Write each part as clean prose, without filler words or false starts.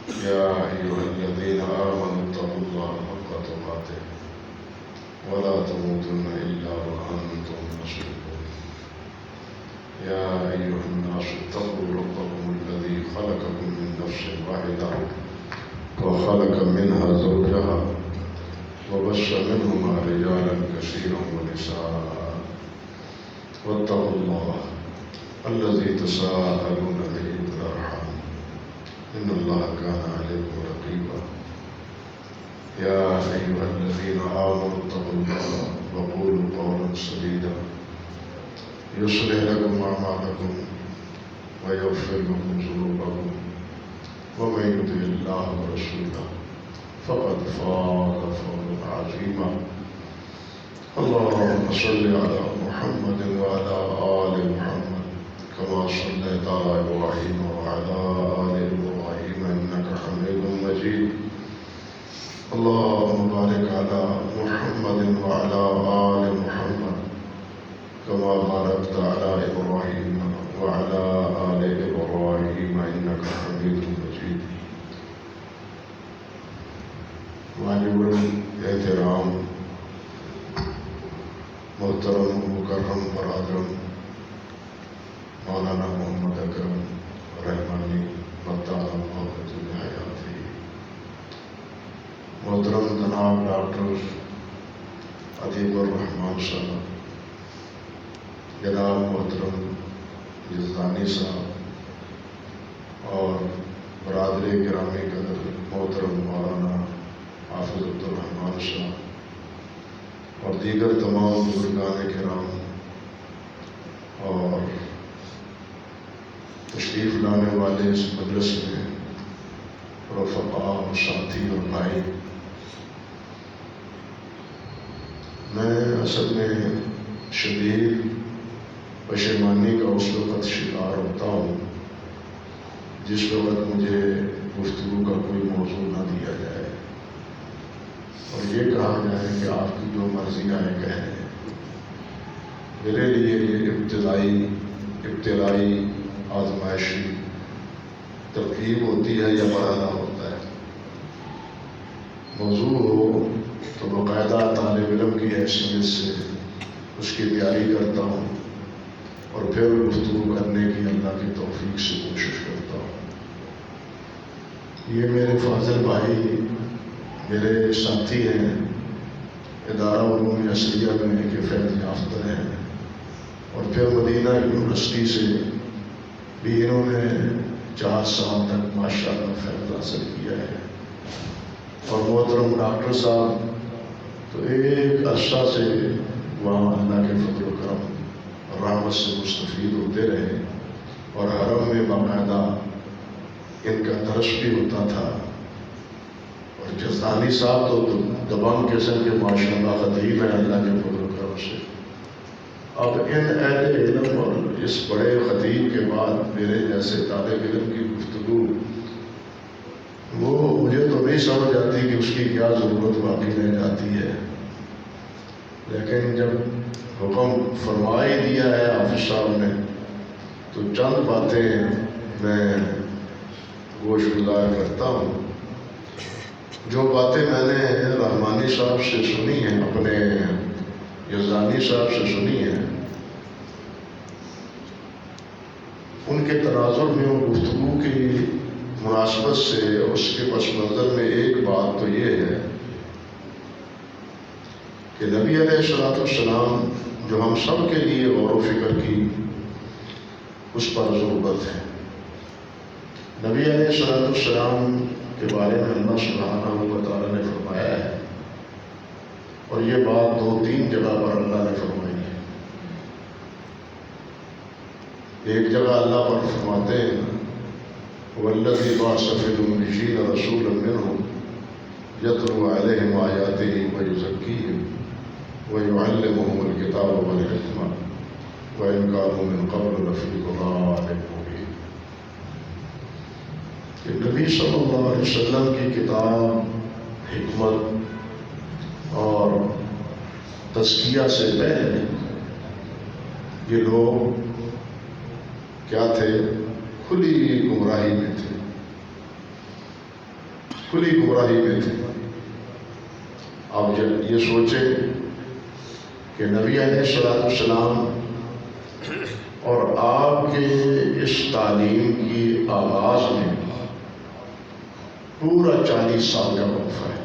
يا أيها الذين آمنوا اتقوا الله حق تقاته ولا تموتن إلا وأنتم مسلمون. يا أيها الناس اتقوا ربكم الذي خلقكم من نفس واحدة وخلق منها زوجها وبث منهما رجالا كثيرا ونساء واتقوا الله الذي تساءلون به والأرحام إن الله كان عليكم رقيبا. يا أيها الذين آمنوا اتقوا الله وقولوا قولا سديدا يصلح لكم أعمالكم ويغفر لكم ذنوبكم ومن يطع الله ورسوله فقد فاز فوزا عظيما. اللهم صل على محمد وعلى آل محمد كما صليت على إبراهيم وعلى آل إبراهيم إنك حميد مجيد. اللهم بارك على محمد وعلى آل محمد كما باركت على إبراهيم وعلى آل إبراهيم إنك حميد مجيد. واجب الاحترام محترم مکرم برادرم مولانا محمد اکرم رحمانی مطالعہ محبت حیاتی، محترم جناب ڈاکٹر ادیب الرحمان صاحب، جناب محترم یزدانی صاحب اور برادری گرامی قدر محترم مولانا حافظ عبدالرحمان صاحب اور دیگر تمام بزرگان کرام اور تشریف لانے والے اس مجلس میں رفقاء اور ساتھی اور بھائی، میں اصل میں شدید پشیمانی کا اس وقت شکار ہوتا ہوں جس وقت مجھے گفتگو کا کوئی موضوع نہ دیا جائے اور یہ کہا جائے کہ آپ کی جو مرضی آئے کہیں۔ میرے لیے یہ ابتدائی آزمائشی ترکیب ہوتی ہے یا مرحلہ ہوتا ہے۔ موضوع ہو تو باقاعدہ طالب علم کی حیثیت سے اس کی تیاری کرتا ہوں اور پھر گفتگو کرنے کی اللہ کی توفیق سے کوشش کرتا ہوں۔ یہ میرے فاضل بھائی، میرے ساتھی ہیں، ادارہ علوم عصریہ میں کے فیض یافتہ ہیں اور پھر مدینہ یونیورسٹی سے بھی انہوں نے 4 سال تک ماشاءاللہ فیض حاصل کیا ہے۔ اور محترم ڈاکٹر صاحب تو ایک عرصہ سے وہاں اللہ کے فضل و کرم اور رحمت سے مستفید ہوتے رہے اور حرم میں باقاعدہ ان کا درس بھی ہوتا تھا۔ اور یزدانی صاحب تو دبنگ قسم کے ماشاءاللہ خطیب ہیں اللہ کے فضل و کرم سے۔ اب ان اہل علم اور اس بڑے خطیب کے بعد میرے جیسے طالب علم کی گفتگو وہ مجھے تو نہیں سمجھ آتی کہ اس کی کیا ضرورت باقی رہ جاتی ہے، لیکن جب حکم فرما ہی دیا ہے حافظ صاحب نے تو چند باتیں میں گوش گزار کرتا ہوں۔ جو باتیں میں نے رحمانی صاحب سے سنی ہیں، اپنے یزدانی صاحب سے سنی ہیں، ان کے تناظر میں اور گفتگو کی مناسبت سے اس کے پس منظر میں ایک بات تو یہ ہے کہ نبی علیہ السلام جو ہم سب کے لیے غور و فکر کی اس پر ضرورت ہے۔ نبی علیہ السلام کے بارے میں اللہ سبحانہ و تعالیٰ نے فرمایا ہے اور یہ بات 2-3 جگہ پر اللہ نے فرمائی ہے۔ ایک جگہ اللہ پر فرماتے ہیں وَالَّذِي بَعَثَ فِي الْأُمِّيِّينَ رَسُولًا مِّنْهُمْ يَتْلُو عَلَيْهِمْ آيَاتِهِ وَيُزَكِّيهِمْ وَيُعَلِّمُهُمُ الْكِتَابَ وَالْحِكْمَةَ وَإِنْ كَانُوا مِنْ قَبْلُ لَفِي ضَلَالٍ مُّبِينٍ۔ کہ نبی صلی اللہ علیہ وسلم کی کتاب، حکمت اور تزکیہ سے پہلے یہ لوگ کیا تھے؟ کھلی گمراہی میں تھے۔ کھلی گمراہی میں تھے۔ اب جب یہ سوچیں کہ نبی علیہ السلام اور آپ کے اس تعلیم کی آغاز میں پورا 40 سال کا وقفہ ہے،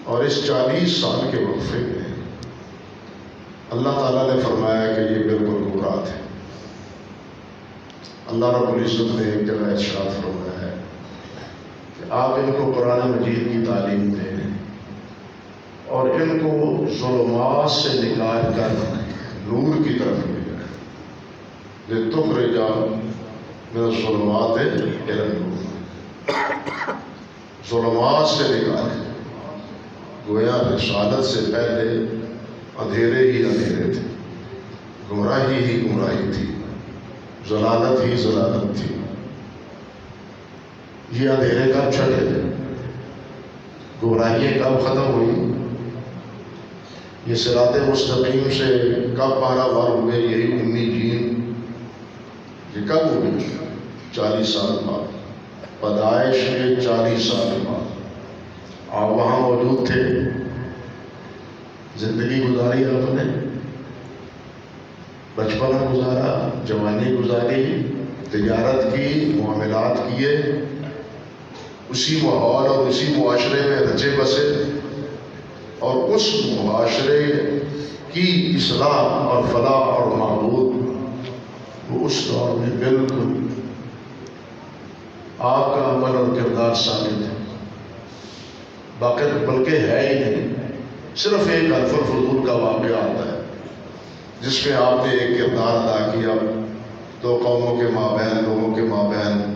اور اس 40 سال کے وقفے میں اللہ تعالیٰ نے فرمایا کہ یہ بالکل گمراہ تھے۔ اللہ رب العزت نے ایک جگہ ارشاد فرمایا ہے کہ آپ ان کو قرآن مجید کی تعلیم دیں اور ان کو ظلمات سے نکال کر نور کی طرف لے جائیں، لِتُخْرِجَ مِنَ الظُّلُمَاتِ إِلَى النُّورِ، ظلمات سے نکالیں۔ گویا رسالت سے پہلے اندھیرے ہی اندھیرے تھے، گمراہی ہی گمراہی تھی، ضلالت ہی ضلالت تھی۔ یہ اندھیرے کب چھٹے تھے؟ گمراہیاں کب ختم ہوئی؟ یہ صراط مستقیم سے کب پارا ہوئے؟ یہی امی جین یہ کب ہوئی؟ 40 سال بعد، پیدائش کے 40 سال بعد۔ آپ وہاں موجود تھے، زندگی گزاری آپ نے، بچپن گزارا، جوانی گزاری، تجارت کی، معاملات کیے، اسی ماحول اور اسی معاشرے میں رچے بسے، اور اس معاشرے کی اصلاح اور فلاح اور معبود وہ اس دور میں بالکل آپ کا عمل اور کردار ثابت ہے، بلکہ ہے ہی نہیں۔ صرف ایک حلف الفضول کا واقعہ آتا ہے جس میں آپ نے ایک کردار ادا کیا، دو قوموں کے مابین، لوگوں کے مابین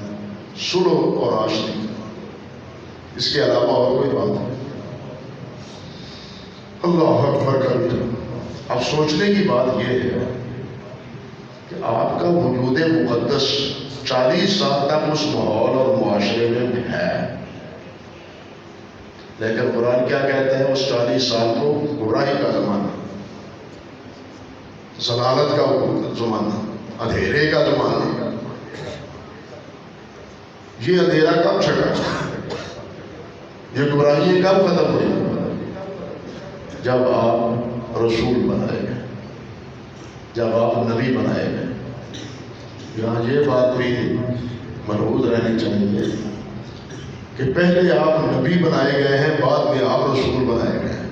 صلح اور آشتی، اس کے علاوہ اور کوئی بات نہیں۔ اللہ اکبر کبیرہ۔ اب سوچنے کی بات یہ ہے کہ آپ کا وجود مقدس 40 سال تک اس ماحول اور معاشرے میں ہے، لیکن قرآن کیا کہتا ہے؟ اس 40 سال کو گمراہی کا زمانہ، ضلالت کا زمانہ، اندھیرے کا زمانہ۔ یہ اندھیرا کب چھٹا؟ یہ گمراہی کب ختم ہوئی؟ جب آپ رسول بنائے گئے، جب آپ نبی بنائے گئے۔ یہاں یہ بات بھی ملحوظ رہنی چاہیے کہ پہلے آپ نبی بنائے گئے ہیں، بعد میں آپ رسول بنائے گئے ہیں۔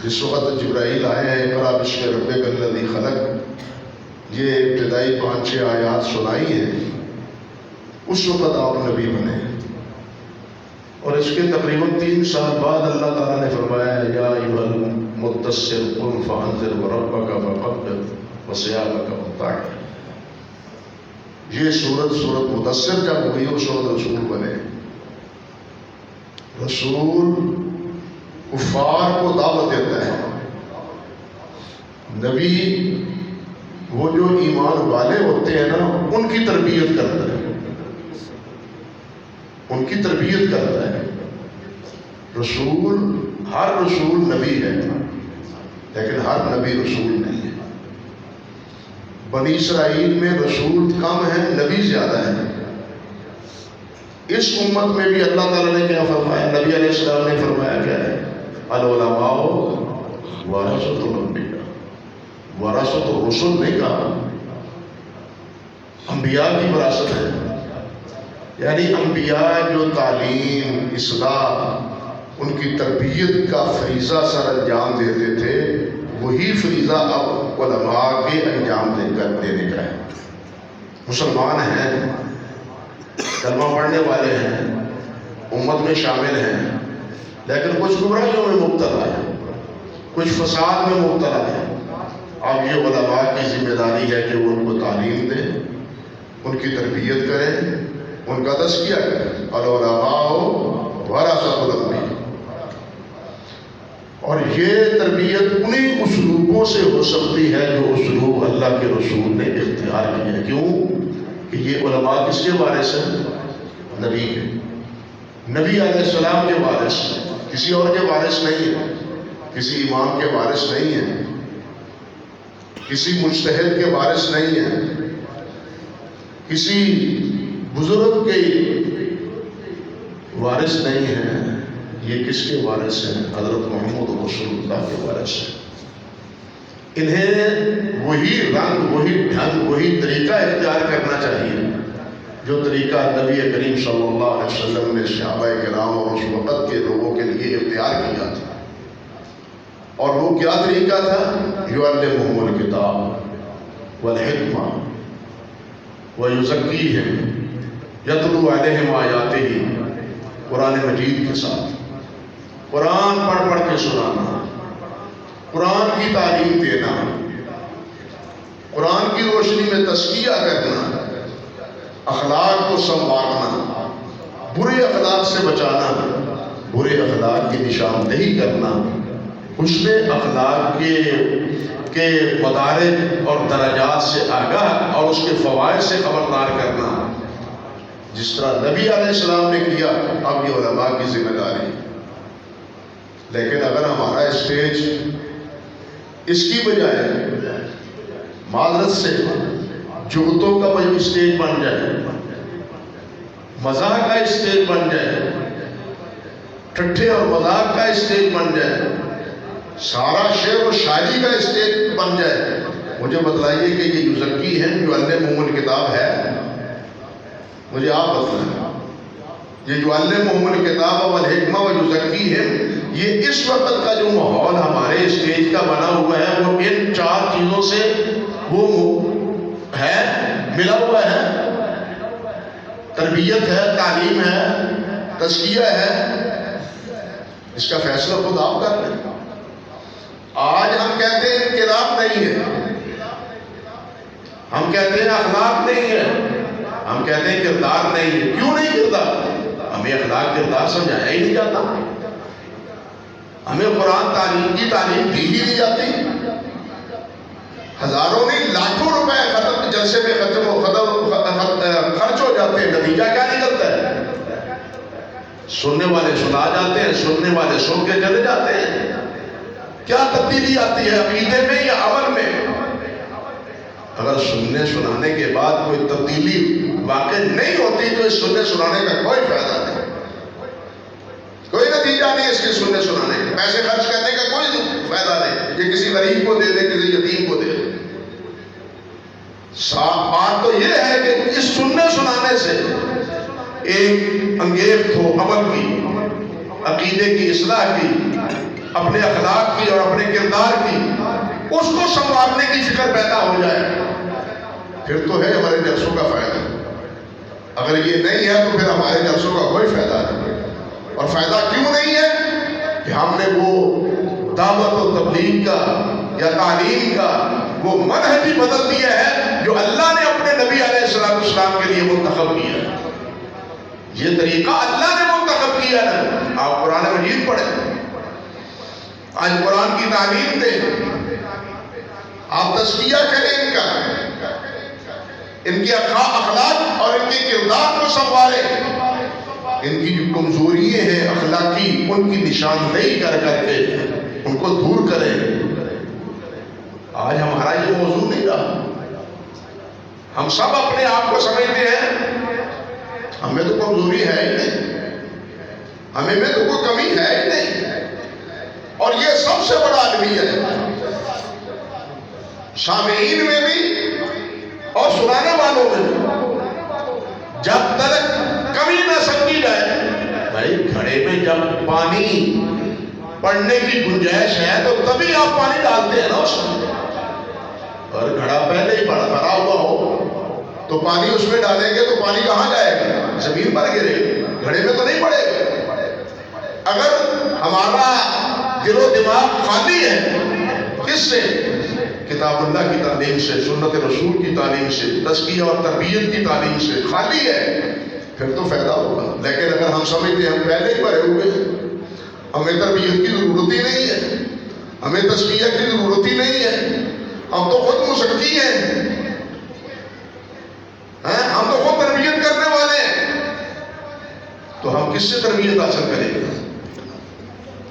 جس وقت جبرائیل آئے ہیں، اقرأ باسم ربک الذی خلق، یہ ابتدائی 5-6 آیات سنائی ہیں، اس وقت آپ نبی بنے۔ اور اس کے تقریباً 3 سال بعد اللہ تعالیٰ نے فرمایا یا ایھا المدثر قم فانذر وربک فکبر وثیابک فطہر۔ یہ سورت مدثر جب ہوئی اس وقت رسول بنے۔ رسول کفار کو دعوت دیتا ہے، نبی وہ جو ایمان والے ہوتے ہیں نا ان کی تربیت کرتا ہے، ان کی تربیت کرتا ہے۔ رسول، ہر رسول نبی ہے لیکن ہر نبی رسول نہیں ہے۔ بنی اسرائیل میں رسول کم ہیں، نبی زیادہ ہیں۔ اس امت میں بھی اللہ تعالیٰ نے کیا فرمایا؟ نبی علیہ السلام نے فرمایا کیا ہے؟ العلماء ورثۃ الانبیاء، ورثۃ الرسل نہیں کہا، انبیاء کی وراثت ہے۔ یعنی انبیاء جو تعلیم، اصلاح، ان کی تربیت کا فریضہ سر انجام دیتے تھے، وہی فریضہ اب علماء کے انجام دینے کا ہے۔ مسلمان ہیں، کلمہ پڑھنے والے ہیں، امت میں شامل ہیں، لیکن کچھ گمراہیوں میں مبتلا ہے، کچھ فساد میں مبتلا ہے۔ اب یہ علماء کی ذمہ داری ہے کہ وہ ان کو تعلیم دیں، ان کی تربیت کریں، ان کا تزکیہ کریں۔ العلماء ورثۃ الانبیاء۔ اور یہ تربیت انہی اسلوبوں سے ہو سکتی ہے جو اسلوب اللہ کے رسول نے اختیار کیے ہیں۔ کیوں کہ یہ علماء کس کے وارث ہیں؟ نبی کے، نبی علیہ السلام کے وارث، کسی اور کے وارث نہیں ہے، کسی امام کے وارث نہیں ہے، کسی مجتہد کے وارث نہیں ہے، کسی بزرگ کے وارث نہیں ہیں، یہ کس کے وارث ہیں؟ حضرت محمد رسول اللہ کے وارث ہیں۔ انہیں وہی رنگ، وہی ڈھنگ، وہی طریقہ اختیار کرنا چاہیے جو طریقہ نبی کریم صلی اللہ علیہ وسلم نے صحابہ کرام اور اس وقت کے لوگوں کے لیے اختیار کیا تھا۔ اور وہ کیا طریقہ تھا؟ یعلمہم الکتاب والحکمہ ویزکیہم یتلو علیہم آیاتہ، قرآن مجید کے ساتھ قرآن پڑھ پڑھ کے سنانا، قرآن کی تعلیم دینا، قرآن کی روشنی میں تزکیہ کرنا، اخلاق کو سنوارنا، برے اخلاق سے بچانا، برے اخلاق کی نشاندہی کرنا، حسن اخلاق کے مدارج اور درجات سے آگاہ اور اس کے فوائد سے خبردار کرنا، جس طرح نبی علیہ السلام نے کیا۔ اب یہ علماء کی ذمہ داری۔ لیکن اگر ہمارا اسٹیج اس کی بجائے معذرت سے جگتوں کا اسٹیج بن جائے، مذاق کا اسٹیج بن جائے، ٹھٹھے اور مذاق کا اسٹیج بن جائے، سارا شعر و شاعری کا اسٹیج بن جائے، مجھے بتلائیے کہ یہ یزکی ہے، یعلمہم الکتاب ہے؟ مجھے آپ بتلائیں، یہ یعلمہم الکتاب والحکمہ ویزکیہم، یہ اس وقت کا جو ماحول ہمارے اسٹیج کا بنا ہوا ہے وہ ان چار چیزوں سے وہ ہے، ملا ہوا ہے۔ تربیت ہے، تعلیم ہے، تزکیہ ہے، اس کا فیصلہ خود آپ کر لیں۔ آج ہم کہتے ہیں انقلاب نہیں ہے، ہم کہتے ہیں اخلاق نہیں ہے، ہم کہتے ہیں کردار نہیں ہے۔ کیوں نہیں کردار؟ ہمیں اخلاق کردار سمجھایا ہی نہیں جاتا، ہمیں قرآن تعلیم کی تعلیم دی ہی نہیں جاتی۔ ہزاروں نہیں لاکھوں روپے جلسے میں خرچ ہو جاتے ہیں، نتیجہ کیا نکلتا ہے؟ سننے والے سنا جاتے ہیں، سننے والے سن کے چلے جاتے ہیں۔ کیا تبدیلی آتی ہے عقیدے میں یا عمل میں؟ اگر سننے سنانے کے بعد کوئی تبدیلی واقع نہیں ہوتی تو اس سننے سنانے کا کوئی فائدہ نہیں، کوئی نتیجہ نہیں اس کے سننے سنانے کا، پیسے خرچ کرنے کا کوئی فائدہ نہیں، یہ کسی غریب کو دے دے، کسی یتیم کو دے دے۔ بات تو یہ ہے کہ اس سننے سنانے سے ایک انگیخت ہو عمل کی، عقیدے کی اصلاح کی، اپنے اخلاق کی اور اپنے کردار کی، اس کو سنوارنے کی فکر پیدا ہو جائے، پھر تو ہے ہمارے جلسوں کا فائدہ۔ اگر یہ نہیں ہے تو پھر ہمارے جلسوں کا کوئی فائدہ نہیں۔ اور فائدہ کیوں نہیں ہے؟ کہ ہم نے وہ دعوت و تبلیغ کا یا تعلیم کا وہ منہج ہی بدل دیا ہے جو اللہ نے اپنے نبی علیہ السلام کے لیے منتخب کیا ہے۔ یہ طریقہ اللہ نے منتخب کیا ہے۔ آپ قرآن مجید پڑھیں، آج قرآن کی تعلیم دیں، آپ تزکیہ کریں ان کا، ان کے اخلاق اور ان کے کردار کو سنواریں، ان کی جو کمزوریاں ہیں اخلاقی ان کی نشاندہی کر کر کے ان کو دور کریں۔ آج ہمارا یہ موضوع نہیں رہا، ہم سب اپنے آپ کو سمجھتے ہیں ہمیں تو کمزوری ہے ہی نہیں، ہمیں میں تو کوئی کمی ہے ہی نہیں، اور یہ سب سے بڑا المیہ ہے، سامعین میں بھی اور سنانے والوں میں بھی۔ جب تک کمی نہ سمجھی جائے، بھائی گھڑے میں جب پانی پڑنے کی گنجائش ہے تو تبھی آپ پانی ڈالتے ہیں نا اس میں، اور گھڑا پہلے ہی بھرا ہوا ہو تو پانی اس میں ڈالیں گے تو پانی کہاں جائے گا؟ زمین پر گرے گا، گھڑے میں تو نہیں پڑے گا۔ اگر ہمارا دل و دماغ خالی ہے کس سے؟ کتاب اللہ کی تعلیم سے، سنت رسول کی تعلیم سے، تزکیہ اور تربیت کی تعلیم سے خالی ہے، پھر تو فائدہ ہوگا۔ لیکن اگر ہم سمجھتے ہیں ہم پہلے ہی بھرے ہوئے ہیں، ہمیں تربیت کی ضرورت ہی نہیں ہے، ہمیں تزکیہ کی ضرورت ہی نہیں ہے، ہم تو خود مزکی ہیں، ہم تو خود تربیت کرنے والے ہیں، تو ہم کس سے تربیت حاصل کریں گے؟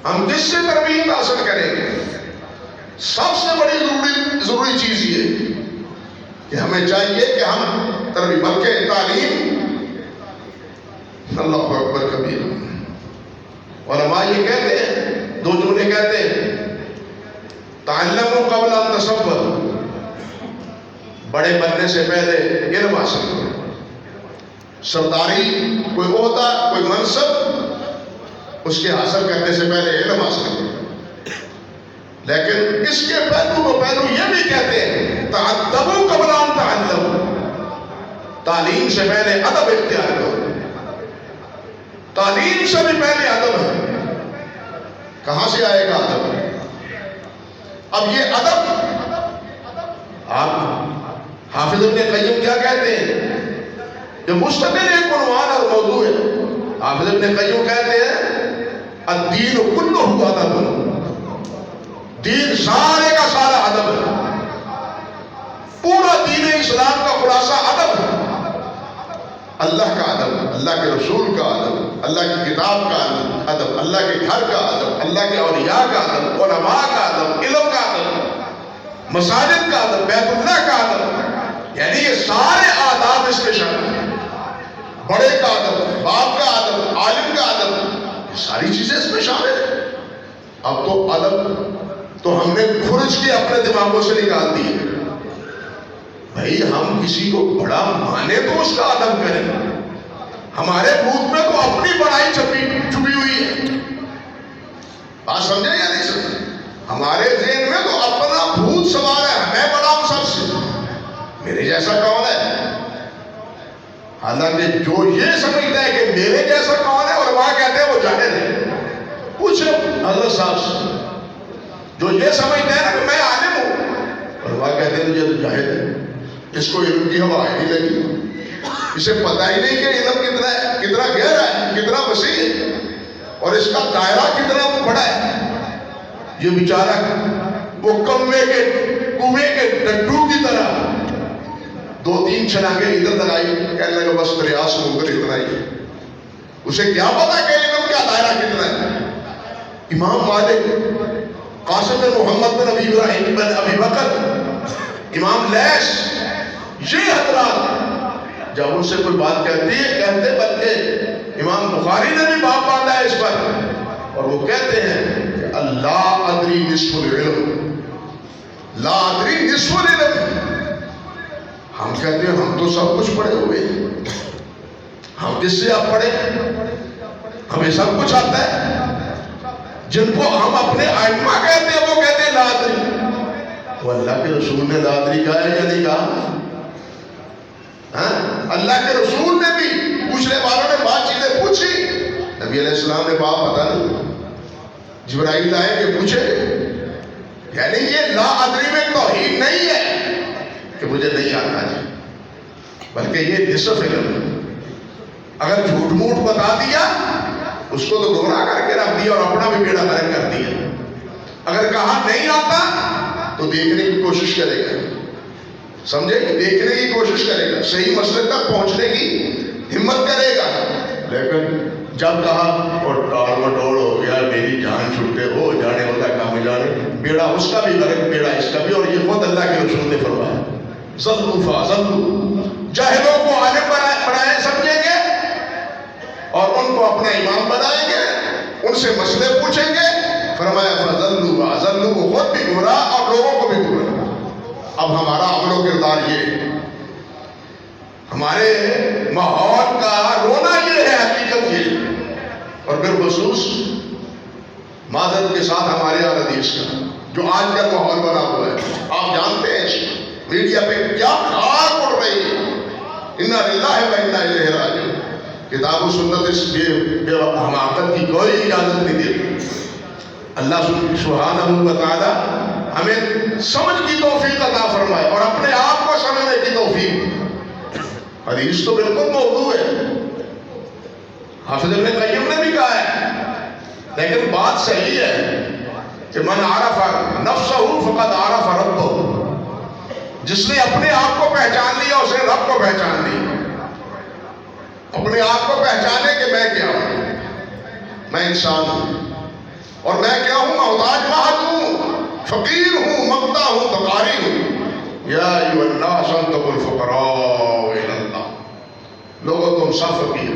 ہم کس سے تربیت حاصل کریں گے؟ سب سے بڑی ضروری چیز یہ کہ ہمیں چاہیے کہ ہم تربیت، بلکہ تعلیم اللہ اکبر کبیر. علماء یہ کہتے ہیں، دو جملے کہتے ہیں، تعلموا قبل ان تصور، بڑے بننے سے پہلے علم حاصل کرو. سرداری، کوئی عہدہ، کوئی منصب، اس کے حاصل کرنے سے پہلے علم حاصل کرو. لیکن اس کے پہلو یہ بھی کہتے ہیں، تعدبوا قبل ان تعلموا، تعلیم سے پہلے ادب اختیار کرو. تعلیم سے بھی پہلے ادب ہے. کہاں سے آئے گا ادب؟ اب یہ ادب، آپ حافظ ابن قیم کیا کہتے ہیں؟ یہ مستقل ایک عنوان اور موضوع ہے. حافظ ابن قیم کہتے ہیں الدین کلہ ادب، دین سارے کا سارا ادب ہے. پورا دین اسلام کا خلاصہ ادب ہے. اللہ کا ادب، اللہ کے رسول کا ادب، اللہ کی کتاب کا ادب، اللہ کے گھر کا ادب، اللہ کے اولیاء کا ادب، علماء کا ادب، علم کا ادب، مساجد کا ادب، بیت اللہ کا ادب. یعنی یہ سارے آداب اس میں شامل ہیں. بڑے کا ادب، باپ کا ادب، عالم کا ادب، یہ ساری چیزیں اس میں شامل ہیں. اب تو ادب تو ہم نے کھرچ کے اپنے دماغوں سے نکال دیے. بھائی ہم کسی کو بڑا مانے تو اس کا ادب کریں. ہمارے بھوت میں تو اپنی بڑائی چھپی ہوئی ہے. بات سمجھے یا نہیں سمجھے؟ ہمارے ذہن میں تو اپنا بھوت سوار ہے، میں بڑا ہوں سب سے، میرے جیسا کون ہے. حالانکہ جو یہ سمجھتا ہے کہ میرے جیسا کون ہے، اور وہاں کہتے ہیں وہ جاہل ہے. پوچھ حضرت صاحب سے، جو یہ سمجھتا ہے نا کہ میں عالم ہوں، اور وہاں کہتے ہیں مجھے تو جاہل ہے. اس کو علم کی ہوا نہیں لگی، اسے پتہ ہی نہیں کہ علم کتنا ہے، کتنا گہرا ہے، کتنا وسیع ہے، اور اس کا دائرہ کتنا بڑا ہے. یہ بیچارہ وہ کنویں کے ڈڈو کی طرح دو تین چھلانگیں ادھر لگائی، کہنے لگا بس دریا سمندر اتنا ہی ہے. اسے کیا پتا کہ علم کا دائرہ کتنا ہے. امام مالک، قاسم بن محمد بن ابی ابراہیم بن ابی بکر، امام لیث، یہ حضرات جب ان سے کوئی بات کہتے بلکہ امام بخاری نے بھی باب باندھا ہے اس پر، اور وہ کہتے ہیں کہ اللہ ادری نصف العلم، لا ادری نصف العلم. ہم کہتے ہیں ہم تو سب کچھ پڑھے ہوئے ہیں. ہم کس سے آپ پڑھے؟ ہمیں سب کچھ آتا ہے. جن کو ہم اپنے ائمہ کہتے ہیں وہ کہتے ہیں لا ادری. وہ اللہ کے رسول نے لا ادری کہا ہے یا نہیں کہا؟ اللہ کے رسول نے بھی، پوچھنے والوں نے بات چیزیں پوچھی، نبی علیہ السلام نے بات پتا نہیں، جبرائیل آئے کہ پوچھے. یعنی یہ لا ادری میں توہین نہیں ہے کہ مجھے نہیں آتا جی، بلکہ یہ نصف علم ہے. اگر جھوٹ موٹ بتا دیا اس کو تو گمراہ کر کے رکھ دیا اور اپنا بھی بیڑا غرق کر دیا. اگر کہا نہیں آتا تو دیکھنے کی کوشش کرے گا، سمجھے، دیکھنے کی کوشش کرے گا، صحیح مسئلے تک پہنچنے کی ہمت کرے گا. لیکن جب کہا اور ٹال مٹول ہو گیا، میری جان چھوٹے ہو جانے والا کام جانے، بیڑا اس کا بھی غرق، بیڑا اس کا بھی. اور یہ خود اللہ کے رسول نے فرمایا ضلوا فضلوا، جاہلوں کو عالم بنائے سمجھیں گے اور ان کو اپنا امام بنائیں گے، ان سے مسئلے پوچھیں گے. فرمایا فضلوا فضلوا، وہ خود بھی گمراہ اور لوگوں کو بھی گمراہ. اب ہمارا عمل و کردار یہ، ہمارے ماحول کا رونا یہ ہے، حقیقت یہ، اور بالخصوص معذرت کے ساتھ ہمارے اہل حدیث کا جو آج کا ماحول بنا ہوا ہے. آپ جانتے ہیں میڈیا پہ کیا خاک اڑ رہی ہے. انا للہ و انا الیہ راجعون. کتاب و سنت اس بے حماقت کی کوئی اجازت نہیں دیتی. اللہ سبحانہ و تعالی ہمیں سمجھ کی توفیق عطا فرمائے اور اپنے آپ کو سمجھنے کی توفیق. حدیث تو بالکل موضوع ہے، حافظ ابن قیم نے بھی کہا ہے، لیکن بات صحیح ہے کہ من عرف نفسہ فقد عرف ربہ. جس نے اپنے آپ کو پہچان لیا اس نے رب کو پہچان لیا. اپنے آپ کو پہچانے کہ میں کیا ہوں، میں انسان ہوں، اور میں کیا ہوں، محتاج محض ہوں، فقیر ہوں، مقتا ہوں، بقاری ہوں. یا ایھا الناس انتم الفقراء الی اللہ. لوگوں تم سب فقیر،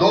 2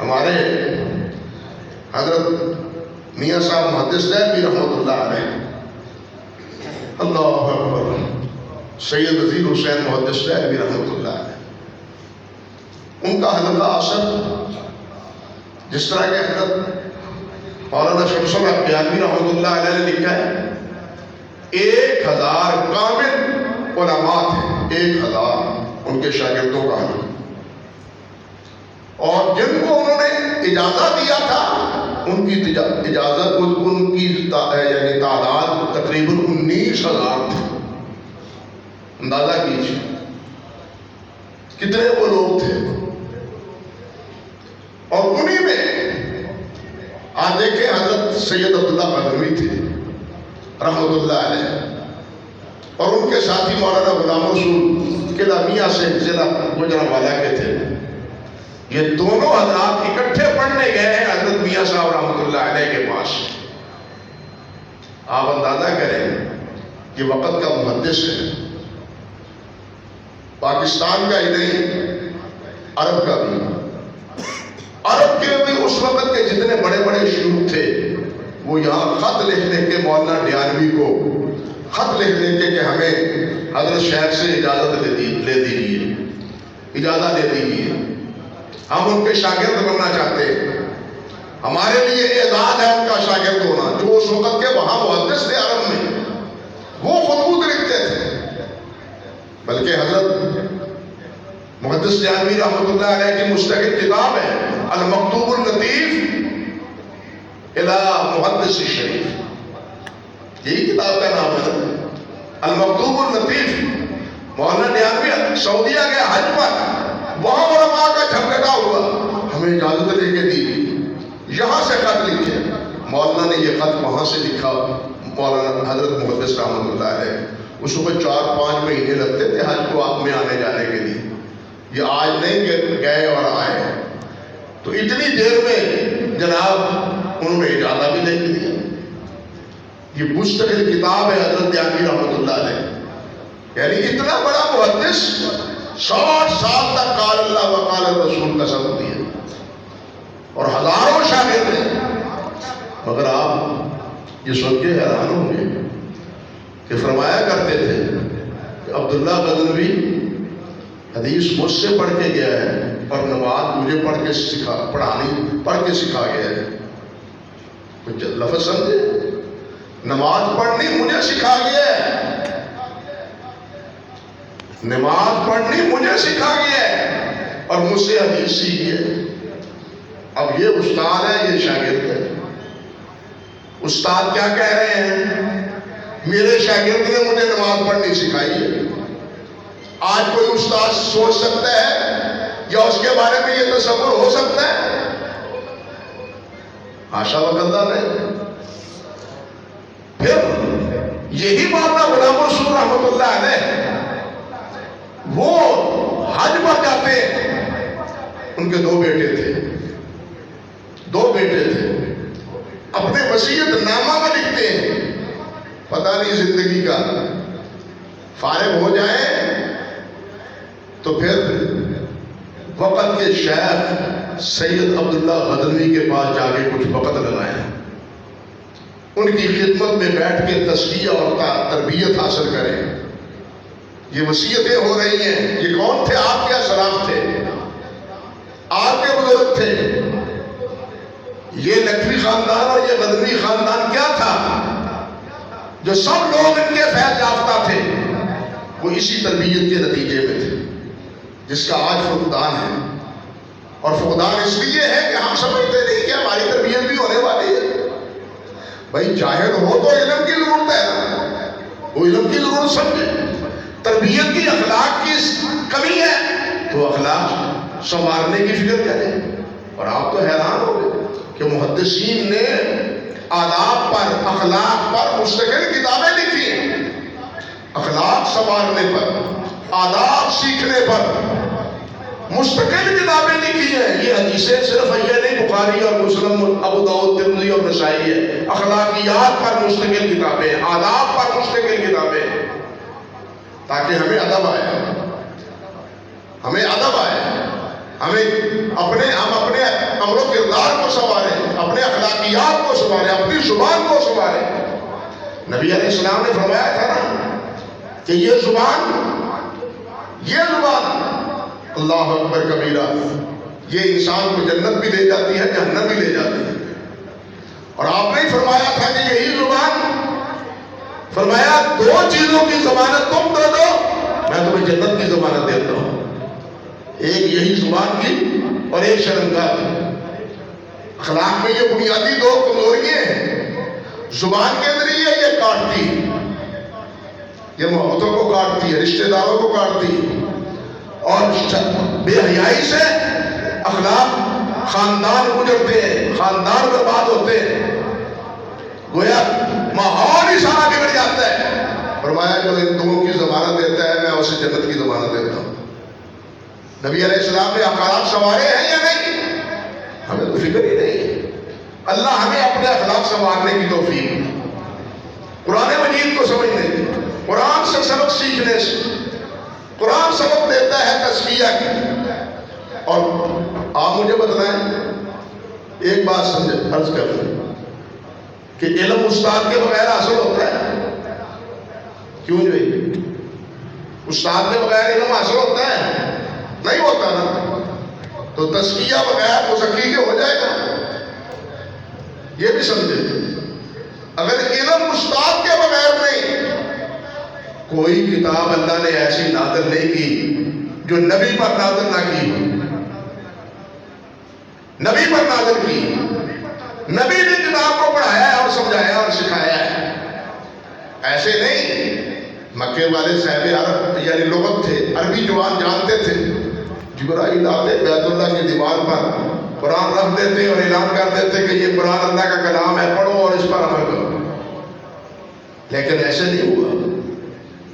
ہمارے حضرت میاں صاحب محدث دہلوی رحمۃ اللہ علیہ، اللہ اکبر، سید نذیر حسین محدث دہلوی رحمۃ اللہ علیہ، ان کا حلقہ اثر جس طرح کہ حضرت مولانا شمس الحق بیانوی رحمۃ اللہ علیہ نے لکھا ہے، 1000 کامل علماء تھے، 1000 ان کے شاگردوں کا حلقہ، اور جن کو انہوں نے اجازت دیا تھا ان کی اجازت، ان کی یعنی تعداد تقریباً 19,000 تھی۔ اندازہ کیجیے کتنے وہ لوگ تھے، اور انہی میں آج دیکھیں حضرت سید عبداللہ قدروی تھے رحمۃ اللہ علیہ، اور ان کے ساتھی مولانا غلام رسول قلعہ میاں سے ضلع گوجرانوالہ کے تھے۔ یہ دونوں حضرات اکٹھے پڑھنے گئے ہیں حضرت میاں صاحب رحمۃ اللہ علیہ کے پاس۔ آپ اندازہ کریں کہ وقت کا محدث ہے، پاکستان کا ہی نہیں عرب کا بھی، عرب کے بھی اس وقت کے جتنے بڑے بڑے شیوخ تھے وہ یہاں خط لکھنے کے، مولانا ڈیانوی کو خط لکھ دیں کہ ہمیں حضرت شیخ سے اجازت لے دیجیے، اجازت دے دیجیے، ہم ان کے شاگرد بننا چاہتے ہیں، ہمارے لیے اعزاز ہے ان کا شاگرد ہونا۔ جو اس وقت کے وہاں محدث تھے عرب میں، وہ خطوط لکھتے تھے، بلکہ حضرت محدث جہانوی رحمۃ اللہ علیہ کی مستقل کتاب ہے المکتوب اللطیف الی محدث الشریف، یہی کتاب کا نام ہے المکتوب اللطیف۔ مولانا جہانوی سعودیہ کے حج پر وہاں علماء کا جھگڑا ہوا، ہمیں اجازت لے کے دی، یہاں سے خط لکھے، مولانا نے یہ خط وہاں سے لکھا، مولانا حضرت محدث رحمۃ اللہ علیہ، اس وقت 4-5 مہینے لگتے تھے حج کو آپ میں آنے جانے کے لیے، یہ آج نہیں گئے اور آئے، تو اتنی دیر میں جناب انہوں نے اجازت بھی دے دیا۔ یہ مستقل کتاب ہے حضرت دیانوی رحمۃ اللہ علیہ، یعنی اتنا بڑا محدث 60 سال تک قال اللہ و قال الرسول کا سبق دیا، اور ہزاروں شاگرد ہیں۔ مگر آپ یہ سن کے حیران ہوں گے کہ فرمایا کرتے تھے کہ عبداللہ غزنوی حدیث مجھ سے پڑھ کے گیا ہے اور نماز مجھے پڑھ کے سکھا گیا ہے۔ کچھ لفظ سمجھے، نماز پڑھنی مجھے سکھا گیا ہے، نماز پڑھنی مجھے سکھا گیا ہے اور مجھ سے حدیث سیکھی ہے۔ اب یہ استاد ہے، یہ شاگرد ہے۔ استاد کیا کہہ رہے ہیں؟ میرے شاگرد نے مجھے نماز پڑھنی سکھائی ہے۔ آج کوئی استاد سوچ سکتا ہے یا اس کے بارے میں یہ تصور ہو سکتا ہے؟ حاشا وکلا نہیں۔ پھر یہی مولانا غلام رسول رحمۃ اللہ علیہ وہ حج پر جاتے، ان کے 2 بیٹے تھے، 2 بیٹے تھے، اپنے وصیت نامہ میں لکھتے ہیں، پتہ نہیں زندگی کا فارغ ہو جائیں تو پھر وقت کے شیخ سید عبداللہ غزنوی کے پاس جا کے کچھ وقت لگائیں، ان کی خدمت میں بیٹھ کے تزکیہ اور تربیت حاصل کریں۔ یہ وصیتیں ہو رہی ہیں۔ یہ کون تھے؟ آپ کے اسلاف تھے، آپ کے بزرگ تھے۔ یہ لکھوی خاندان اور یہ غزنوی خاندان کیا تھا؟ جو سب لوگ ان کے فیض یافتہ تھے، وہ اسی تربیت کے نتیجے میں تھے، جس کا آج فقدان ہے۔ اور فقدان اس لیے ہے کہ ہم سمجھتے نہیں کہ ہماری تربیت بھی ہونے والی ہے۔ بھائی جاہل ہو تو علم کی ضرورت ہے، وہ علم کی ضرورت سمجھے۔ تربیت کی اخلاق کی کمی ہے تو اخلاق سنوارنے کی فکر کریں۔ اور آپ تو حیران ہو گئے کہ محدثین نے آداب پر، اخلاق پر مستقل کتابیں لکھی ہیں، اخلاق سنوارنے پر، آداب سیکھنے پر مستقل کتابیں لکھی ہیں۔ یہ حدیثیں صرف یہ نہیں بخاری اور مسلم، ابو داؤد، ترمذی اور نسائی ہے، اخلاقیات پر مستقل کتابیں، آداب پر مستقل کتابیں، تاکہ ہمیں ادب آئے، ہمیں ادب آئے۔ ہم اپنے عمل و کردار کو سنواریں، اپنے اخلاقیات کو سنواریں، اپنی زبان کو سنواریں۔ نبی علیہ السلام نے فرمایا تھا نا کہ یہ زبان اللہ اکبر کبیرہ، یہ انسان کو جنت بھی لے جاتی ہے، جہنم بھی لے جاتی ہے۔ اور آپ نے فرمایا تھا کہ یہی زبان، فرمایا دو چیزوں کی ضمانت تم دے دو، میں تمہیں جنت کی ضمانت دیتا ہوں، ایک یہی زبان کی اور ایک شرمگاہ کی۔ اخلاق میں یہ بنیادی دو کمزوریاں ہیں۔ زبان کے ذریعے یہ کاٹتی، یہ محبتوں کو کاٹتی ہے، رشتہ داروں کو کاٹتی ہے، اور بے حیائی سے اخلاق خاندان گزرتے ہیں، خاندان برباد ہوتے ہیں، گویا ماحول ہی سارا بگڑ جاتا ہے۔ فرمایا جو ان دونوں کی ضمانت دیتا ہے میں اسے جنت کی ضمانت دیتا ہوں۔ نبی علیہ السلام نے اخلاق سنوارے ہیں یا نہیں؟ ہمیں تو فکر ہی نہیں ہے۔ اللہ ہمیں اپنے اخلاق سنوارنے کی توفیق دے، قرآن مجید کو سمجھنے کی، قرآن سے سبق سیکھنے سے۔ قرآن سبق دیتا ہے تزکیہ کی۔ اور آپ مجھے بتلائیں، ایک بات سمجھے، عرض کر لیں کہ علم استاد کے بغیر حاصل ہوتا ہے؟ کیوں نہیں؟ استاد کے بغیر علم حاصل ہوتا ہے؟ نہیں ہوتا نا۔ تو تزکیہ بغیر مزکی کے ہو جائے گا؟ یہ بھی سمجھے، اگر علم استاد کے بغیر نہیں، کوئی کتاب اللہ نے ایسی نازل نہیں کی جو نبی پر نازل نہ کی، نبی پر نازل کی۔ نبی نے کتاب کو پڑھایا ہے اور سمجھایا اور سکھایا ہے، ایسے نہیں۔ مکے والے صاحب عرب یعنی لغت تھے، عربی زبان جانتے تھے، جبرائیل آتے بیت اللہ کی دیوار پر قرآن رکھ دیتے اور اعلان کر دیتے کہ یہ قرآن اللہ کا کلام ہے، پڑھو اور اس پر عمل کرو۔ لیکن ایسے نہیں ہوا۔